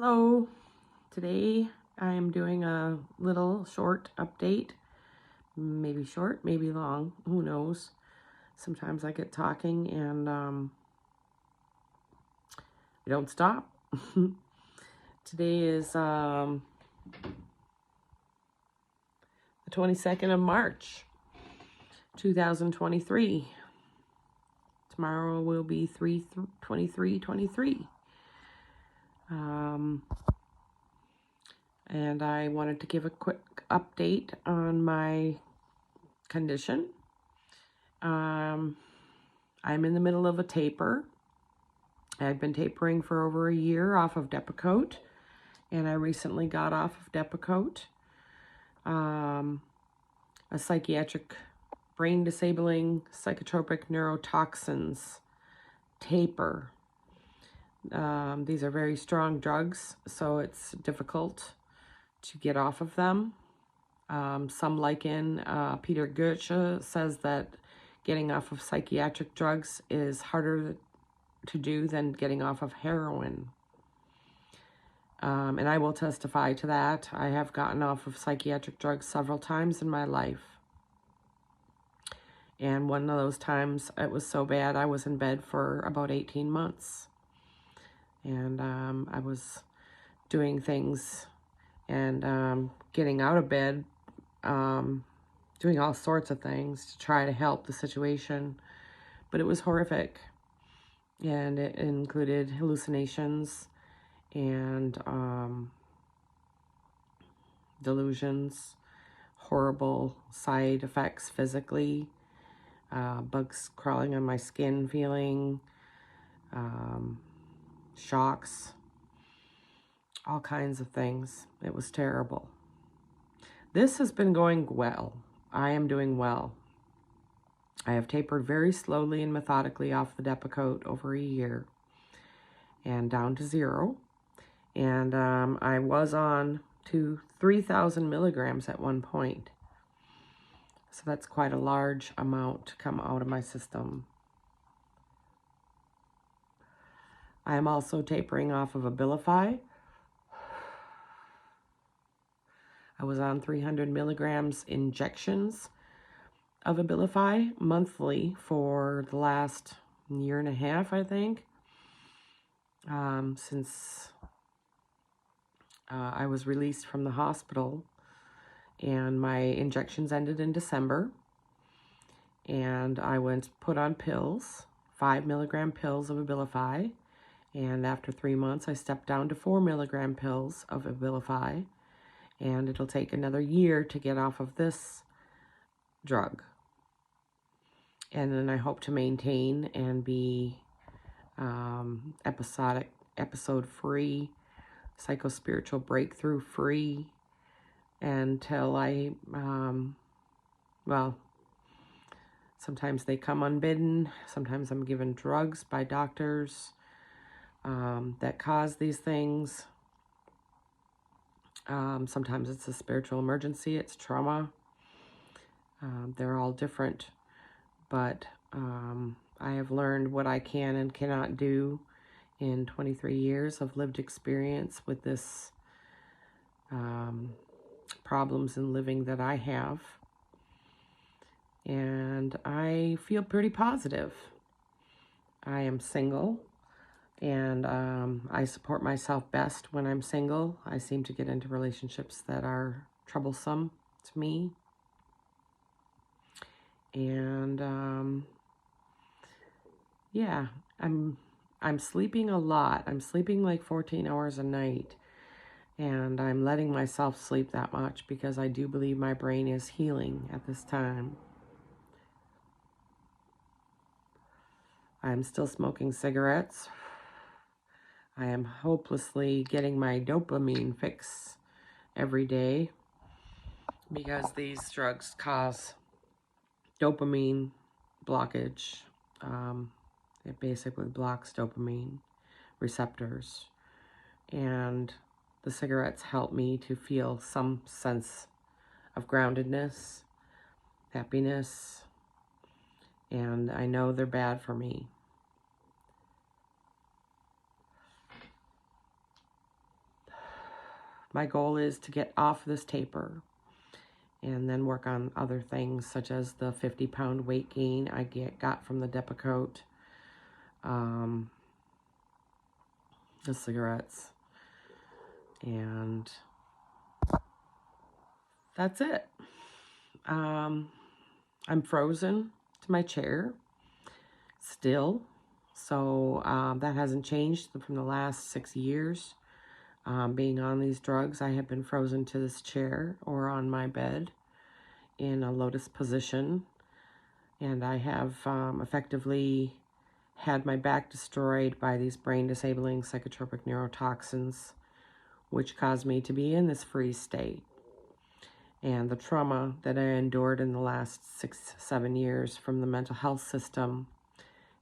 Hello, today I am doing a little short update, maybe short, maybe long, who knows. Sometimes I get talking and I don't stop. Today is the 22nd of March, 2023. Tomorrow will be 3/23/23. And I wanted to give a quick update on my condition. I'm in the middle of a taper. I've been tapering for over a year off of Depakote, and I recently got off of Depakote. A psychiatric brain disabling psychotropic neurotoxins taper. These are very strong drugs, so it's difficult to get off of them. Some Peter Goethe says that getting off of psychiatric drugs is harder to do than getting off of heroin. And I will testify to that. I have gotten off of psychiatric drugs several times in my life. And one of those times, it was so bad, I was in bed for about 18 months. And I was doing things and getting out of bed, doing all sorts of things to try to help the situation. But it was horrific. And it included hallucinations and delusions, horrible side effects physically, bugs crawling on my skin feeling, shocks, all kinds of things. It was terrible. This has been going well. I am doing well. I have tapered very slowly and methodically off the Depakote over a year and down to 0. And I was on to 3,000 milligrams at one point. So that's quite a large amount to come out of my system. I am also tapering off of Abilify. I was on 300 milligrams injections of Abilify monthly for the last year and a half, I think, since I was released from the hospital, and my injections ended in December, and I went put on pills, 5 milligram pills of Abilify, and after 3 months I stepped down to 4 milligram pills of Abilify, and it'll take another year to get off of this drug. And then I hope to maintain and be episode free, psychospiritual breakthrough free, until I, well, sometimes they come unbidden. Sometimes I'm given drugs by doctors that cause these things. Sometimes it's a spiritual emergency, it's trauma. They're all different, but I have learned what I can and cannot do in 23 years of lived experience with this problems in living that I have. And I feel pretty positive. I am single, and I support myself best when I'm single. I seem to get into relationships that are troublesome to me. And yeah, I'm sleeping a lot. I'm sleeping like 14 hours a night, and I'm letting myself sleep that much because I do believe my brain is healing at this time. I'm still smoking cigarettes. I am hopelessly getting my dopamine fix every day because these drugs cause dopamine blockage. It basically blocks dopamine receptors, and the cigarettes help me to feel some sense of groundedness, happiness, and I know they're bad for me. My goal is to get off this taper and then work on other things, such as the 50-pound weight gain I got from the Depakote, the cigarettes, and that's it. I'm frozen to my chair still, so that hasn't changed from the last 6 years. Being on these drugs, I have been frozen to this chair or on my bed in a lotus position, and I have effectively had my back destroyed by these brain-disabling psychotropic neurotoxins, which caused me to be in this freeze state. And the trauma that I endured in the last 6-7 years from the mental health system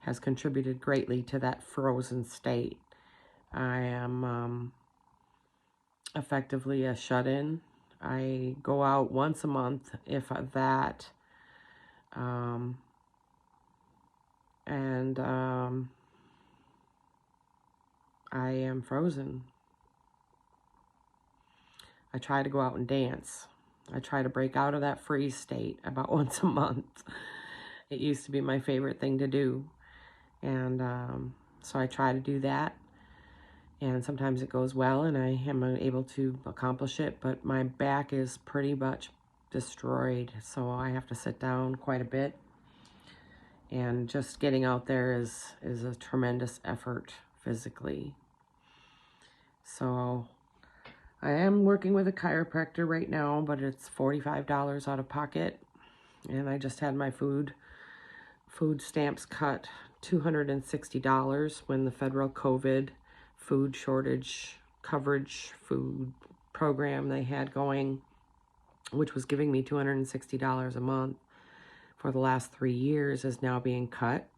has contributed greatly to that frozen state. I am effectively a shut-in. I go out once a month, if that, and I am frozen. I try to go out and dance. I try to break out of that freeze state about once a month. It used to be my favorite thing to do. And so I try to do that. And sometimes it goes well and I am able to accomplish it. But my back is pretty much destroyed. So I have to sit down quite a bit. And just getting out there is a tremendous effort physically. So I am working with a chiropractor right now, but it's $45 out of pocket. And I just had my food stamps cut $260 when the federal COVID food shortage coverage food program they had going, which was giving me $260 a month for the last 3 years, is now being cut.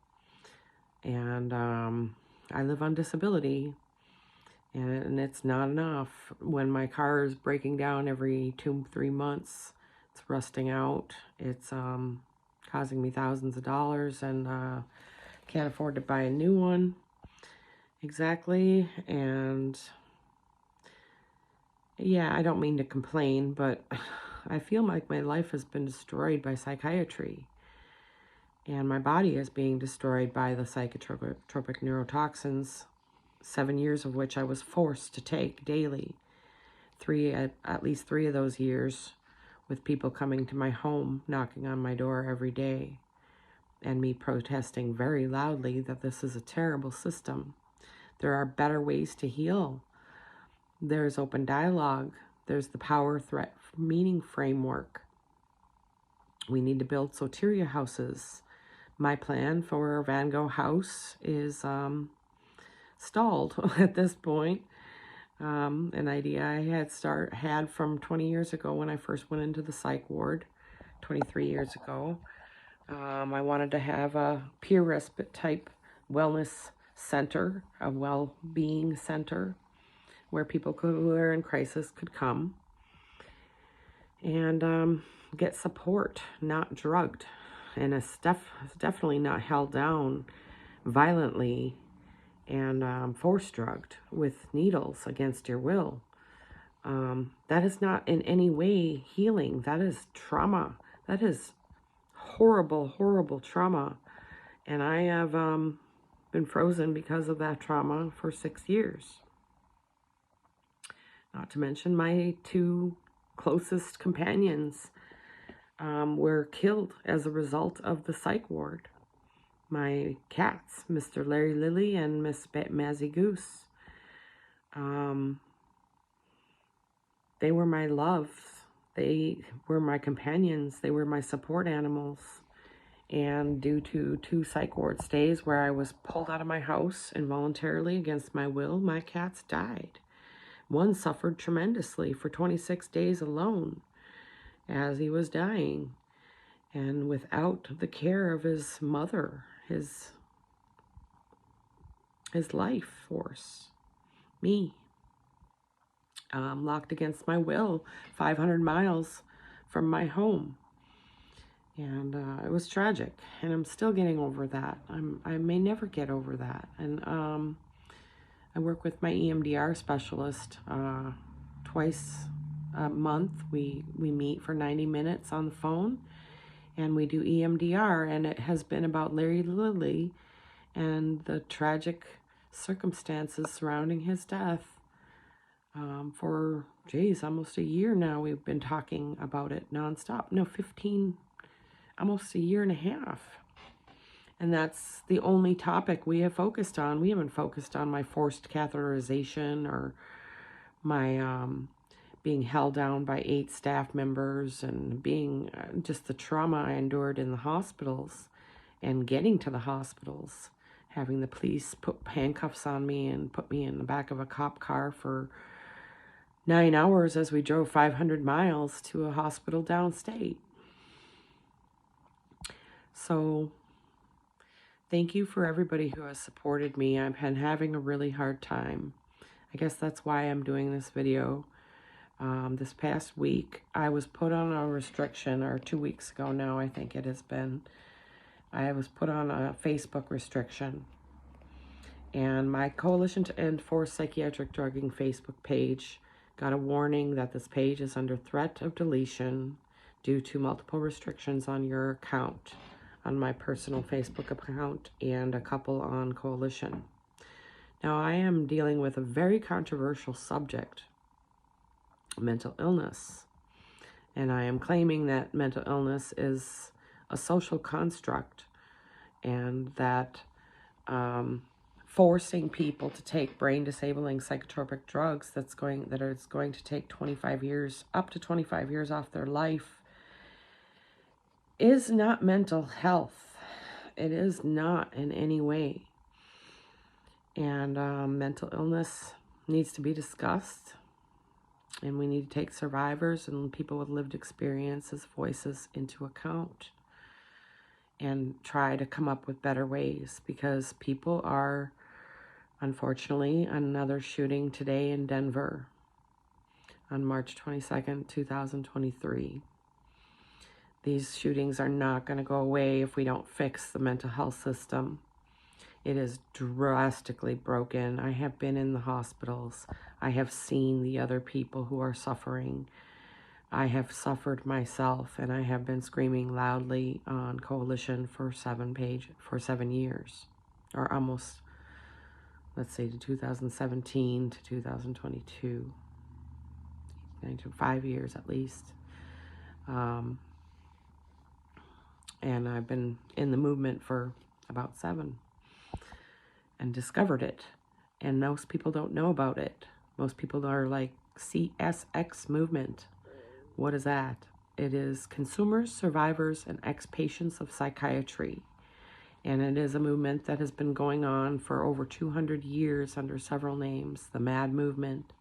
And I live on disability. And it's not enough. When my car is breaking down every 2-3 months, it's rusting out. It's causing me thousands of dollars, and can't afford to buy a new one. Exactly. And yeah, I don't mean to complain, but I feel like my life has been destroyed by psychiatry. And my body is being destroyed by the psychotropic neurotoxins, 7 years of which I was forced to take daily. At least 3 of those years with people coming to my home, knocking on my door every day, and me protesting very loudly that this is a terrible system. There are better ways to heal. There's open dialogue. There's the power, threat, meaning framework. We need to build soteria houses. My plan for a Van Gogh house is stalled at this point. An idea I had from 20 years ago when I first went into the psych ward, 23 years ago. I wanted to have a peer respite type wellness center, a well-being center, where people who are in crisis could come and get support, not drugged. And it's definitely not held down violently and force drugged with needles against your will. That is not in any way healing. That is trauma. That is horrible, horrible trauma. And I have been frozen because of that trauma for 6 years. Not to mention my 2 closest companions were killed as a result of the psych ward. My cats, Mr. Larry Lily and Miss Mazzy Goose. They were my loves. They were my companions. They were my support animals. And due to 2 psych ward stays where I was pulled out of my house involuntarily against my will, my cats died. One suffered tremendously for 26 days alone as he was dying, and without the care of his mother, his life force, me, locked against my will, 500 miles from my home. And it was tragic, and I'm still getting over that. I may never get over that. And I work with my EMDR specialist twice a month. We meet for 90 minutes on the phone, and we do EMDR, and it has been about Larry Lilly and the tragic circumstances surrounding his death. For, almost a year now, we've been talking about it nonstop. No, 15, almost a year and a half. And that's the only topic we have focused on. We haven't focused on my forced catheterization or my being held down by 8 staff members and being just the trauma I endured in the hospitals and getting to the hospitals, having the police put handcuffs on me and put me in the back of a cop car for 9 hours as we drove 500 miles to a hospital downstate. So thank you for everybody who has supported me. I've been having a really hard time. I guess that's why I'm doing this video. This past week, I was put on a restriction, or 2 weeks ago now, I think it has been. I was put on a Facebook restriction. And my Coalition to End Forced Psychiatric Drugging Facebook page got a warning that this page is under threat of deletion due to multiple restrictions on your account, on my personal Facebook account and a couple on Coalition. Now, I am dealing with a very controversial subject, mental illness. And I am claiming that mental illness is a social construct, and that forcing people to take brain disabling psychotropic drugs that is going to take 25 years, up to 25 years off their life, is not mental health. It is not in any way. And mental illness needs to be discussed. And we need to take survivors and people with lived experiences, voices into account and try to come up with better ways, because people are, unfortunately, another shooting today in Denver on March 22nd, 2023. These shootings are not going to go away if we don't fix the mental health system. It is drastically broken. I have been in the hospitals. I have seen the other people who are suffering. I have suffered myself, and I have been screaming loudly on Coalition for 7 years, or almost, let's say, to 2017 to 2022, 5 years at least. And I've been in the movement for about 7. And discovered it, and most people don't know about it. Most people are like, CSX movement. What is that? It is Consumers, Survivors, and Ex-Patients of Psychiatry, and it is a movement that has been going on for over 200 years under several names: the MAD movement,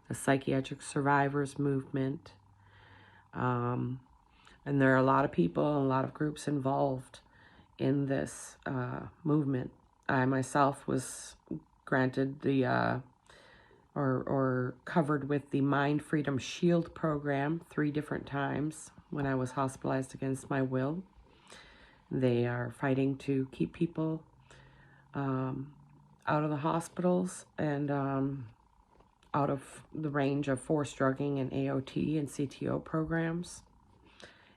the Psychiatric Survivors movement, and there are a lot of people and a lot of groups involved in this movement. I myself was granted the, or covered with the Mind Freedom Shield program 3 different times when I was hospitalized against my will. They are fighting to keep people out of the hospitals and out of the range of forced drugging and AOT and CTO programs,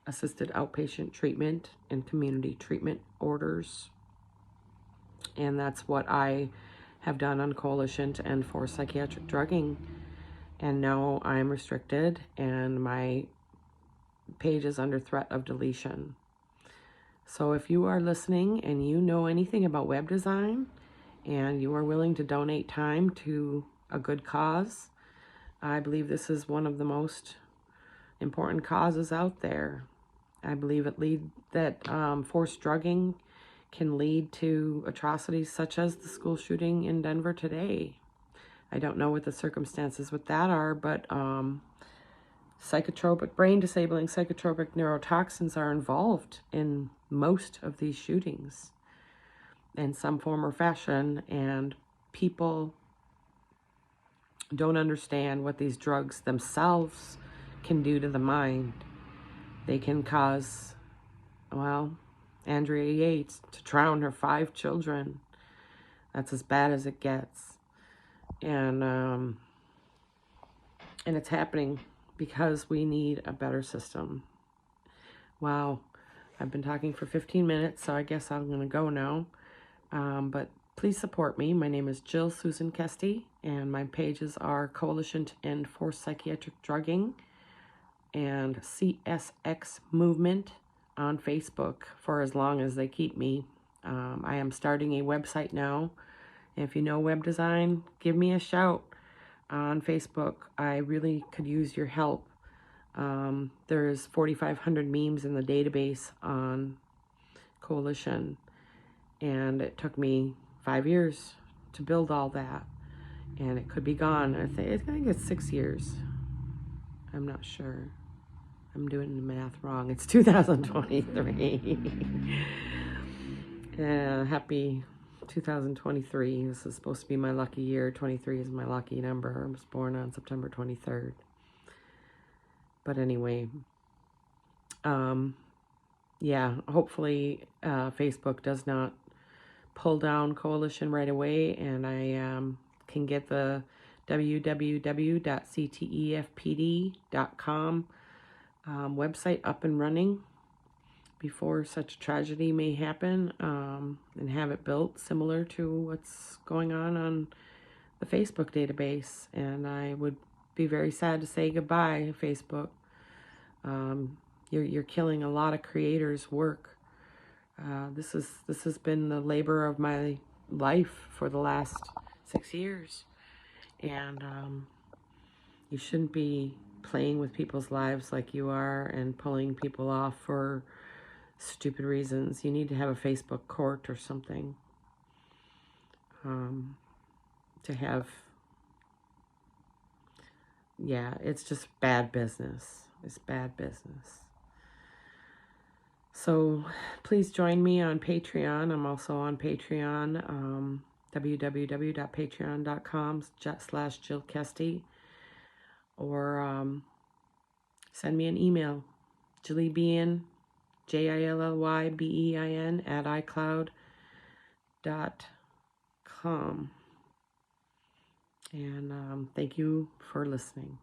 assisted outpatient treatment and community treatment orders. And that's what I have done on Coalition to End Forced Psychiatric Drugging. And now I'm restricted, and my page is under threat of deletion. So if you are listening and you know anything about web design, and you are willing to donate time to a good cause, I believe this is one of the most important causes out there. I believe that forced drugging can lead to atrocities such as the school shooting in Denver today. I don't know what the circumstances with that are, but psychotropic, brain disabling psychotropic neurotoxins are involved in most of these shootings in some form or fashion, and people don't understand what these drugs themselves can do to the mind. They can cause, well, Andrea Yates to drown her 5 children. That's as bad as it gets. And And it's happening because we need a better system. Wow, I've been talking for 15 minutes, so I guess I'm going to go now. But please support me. My name is Jill Susan Kesti, and my pages are Coalition to End Forced Psychiatric Drugging and CSX Movement on Facebook for as long as they keep me. I am starting a website now. If you know web design, give me a shout on Facebook. I really could use your help. There's 4,500 memes in the database on Coalition, and it took me 5 years to build all that, and it could be gone. I think it's 6 years. I'm not sure. I'm doing the math wrong. It's 2023. Happy 2023. This is supposed to be my lucky year. 23 is my lucky number. I was born on September 23rd. But anyway, yeah, hopefully Facebook does not pull down Coalition right away, and I can get the www.ctefpd.com website up and running before such tragedy may happen, and have it built similar to what's going on the Facebook database. And I would be very sad to say goodbye, Facebook. You're killing a lot of creators' work. This has been the labor of my life for the last 6 years, and you shouldn't be playing with people's lives like you are and pulling people off for stupid reasons. You need to have a Facebook court or something to have. Yeah, it's just bad business. It's bad business. So please join me on Patreon. I'm also on Patreon, www.patreon.com/Jill Kesti, or send me an email, jillybean, JILLYBEIN @iCloud.com. And thank you for listening.